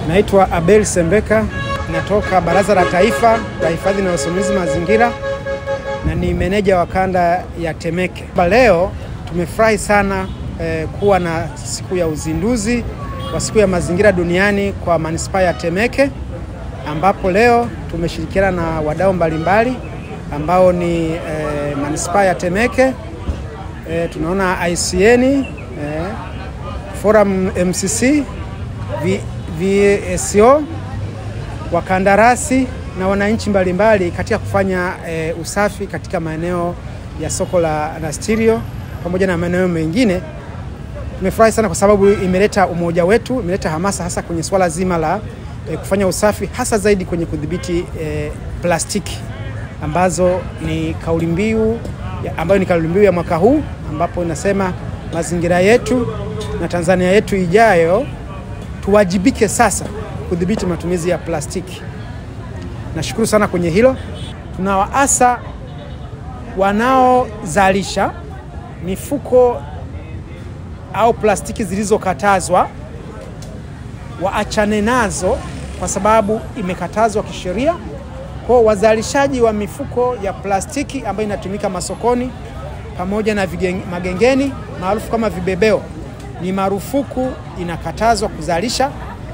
Naitwa Abel Sembeka, natoka Baraza la Taifa la Hifadhi na Usimamizi Mazingira na ni meneja wa kanda ya Temeke. Leo tumefurahi sana kuwa na siku ya uzinduzi wa siku ya mazingira duniani kwa manispaa ya Temeke, ambapo leo tumeshirikiana na wadau mbalimbali ambao ni manispaa ya Temeke, tunaona ICN, Forum MCC, VSO, wakandarasi na wananchi mbalimbali katika kufanya usafi katika maeneo ya soko la Anastirio pamoja na maeneo mengine. Tumefurahi sana kwa sababu imeleta umoja wetu, imeleta hamasa hasa kwenye swala zima la kufanya usafi, hasa zaidi kwenye kudhibiti plastiki ambazo ni kauli mbiu ambayo ni kauli mbiu ya mwaka huu, ambapo inasema mazingira yetu na Tanzania yetu ijayo, tuwajibike sasa kudhibiti matumizi ya plastiki. Nashukuru sana kwenye hilo. Tunawaasa wanaozalisha mifuko au plastiki zilizokatazwa waachane nazo, kwa sababu imekatazwa kisheria. Kwa wazalishaji wa mifuko ya plastiki ambayo inatumika masokoni pamoja na magengeni maarufu kama vibebeo, ni marufuku, inakatazwa kuzalisha,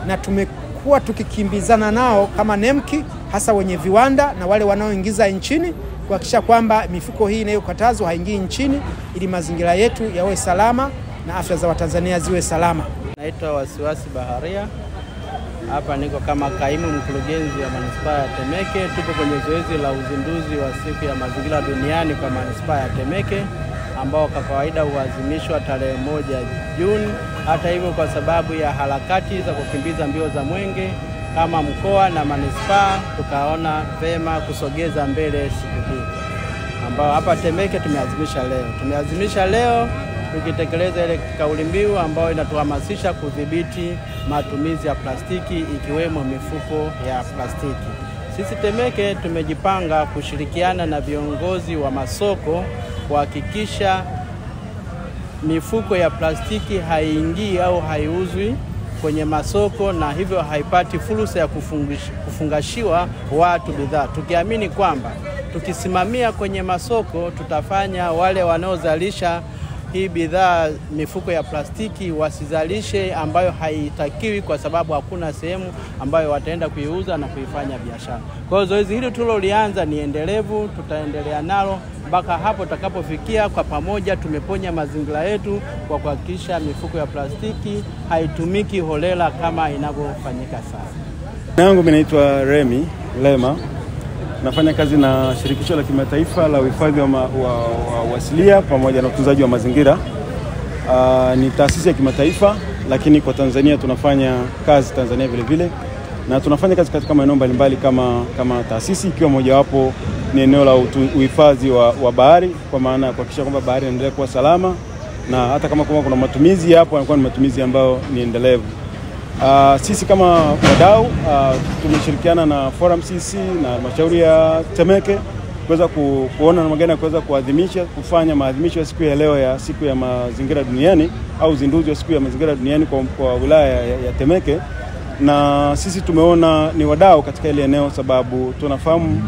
na tumekuwa tukikimbizana nao kama NEMKI, hasa wenye viwanda na wale wanaoingiza nchini, kuhakikisha kwamba mifuko hii inayokatazwa haingii nchini, ili mazingira yetu yawe salama na afya za Watanzania ziwe salama. Naitwa Wasiwasi Baharia. Hapa niko kama kaimu mkurugenzi wa manispaa ya Temeke. Tupo kwenye zoezi la uzinduzi wa siku ya mazingira duniani kwa manispaa ya Temeke, ambao kwa kawaida huadhimishwa tarehe 1 Juni. Hata hivyo, kwa sababu ya harakati za kukimbiza mbio za mwenge kama mkoa na manispaa, tukaona vema kusogeza mbele siku hii, ambao hapa Temeke tumeadhimisha leo tukitekeleza ile kauli mbiu ambayo inatuhamasisha kudhibiti matumizi ya plastiki, ikiwemo mifuko ya plastiki. Sisi Temeke tumejipanga kushirikiana na viongozi wa masoko kuhakikisha mifuko ya plastiki haiingii au haiuzwi kwenye masoko, na hivyo haipati fursa ya kufungashiwa watu bidhaa, tukiamini kwamba tukisimamia kwenye masoko tutafanya wale wanaozalisha hii bidhaa mifuko ya plastiki wasizalishe ambayo haitakiwi, kwa sababu hakuna sehemu ambayo wataenda kuiuza na kuifanya biashara. Kwa hiyo zoezi hili tulilolianza ni endelevu, tutaendelea nalo mpaka hapo tutakapofikia kwa pamoja tumeponya mazingira yetu kwa kuhakikisha mifuko ya plastiki haitumiki holela kama inavyofanyika sasa. Yangu mimi naitwa Remy Lema. Nafanya kazi na shirikisho la kimataifa la uhifadhi wa asilia pamoja na utunzaji wa mazingira. Ni taasisi ya kimataifa, lakini kwa Tanzania tunafanya kazi Tanzania vile vile, na tunafanya kazi katika maeneo mbalimbali kama taasisi, ikiwa mojawapo ni eneo la uhifadhi wa bahari, kwa maana ya kuhakikisha kwamba bahari inaendelea kuwa salama, na hata kama kuna matumizi hapo yanakuwa ni matumizi ambayo ni endelevu. Sisi kama wadau tumeshirikiana na Forum CC na halmashauri ya Temeke kuweza kuona namna gani kuweza kufanya maadhimisho ya siku ya leo ya siku ya mazingira duniani, au uzinduzi wa siku ya mazingira duniani kwa wilaya ya Temeke. Na sisi tumeona ni wadau katika ile eneo, sababu tunafahamu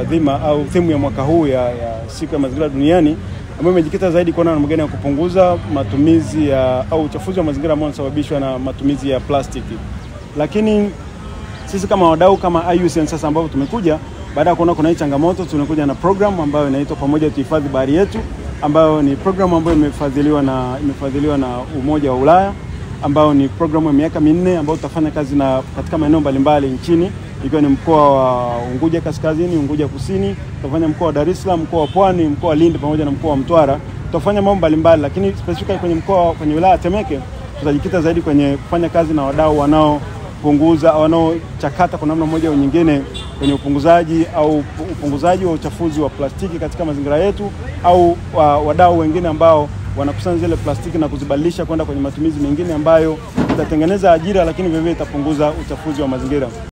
dhima au theme ya mwaka huu ya siku ya mazingira duniani, ambayo imejikita zaidi kuona namna gani ya kupunguza matumizi au uchafuzi wa mazingira ambao unasababishwa na matumizi ya plastiki. Lakini sisi kama wadau kama IUCN sasa, ambao tumekuja baada ya kuona kuna hii changamoto, tunakuja na program ambayo inaitwa Pamoja Tuhifadhi Bahari Yetu, ambayo ni program ambayo imefadhiliwa na Umoja wa Ulaya, ambayo ni programu ya miaka 4 ambayo tutafanya kazi katika maeneo mbalimbali nchini, ikiwa ni mkoa wa Unguja Kaskazini, Unguja Kusini, tutafanya mkoa wa Dar es Salaam, mkoa wa Pwani, mkoa wa Lindi pamoja na mkoa wa Mtwara. Tutafanya mambo mbalimbali, lakini specifically kwenye wilaya ya Temeke tutajikita zaidi kwenye kufanya kazi na wadau wanaochakata kwa namna moja au nyingine kwenye upunguzaji wa uchafuzi wa plastiki katika mazingira yetu, au wadau wengine ambao wanakusanya zile plastiki na kuzibadilisha kwenda kwenye matumizi mengine ambayo itatengeneza ajira, lakini vile vile itapunguza uchafuzi wa mazingira.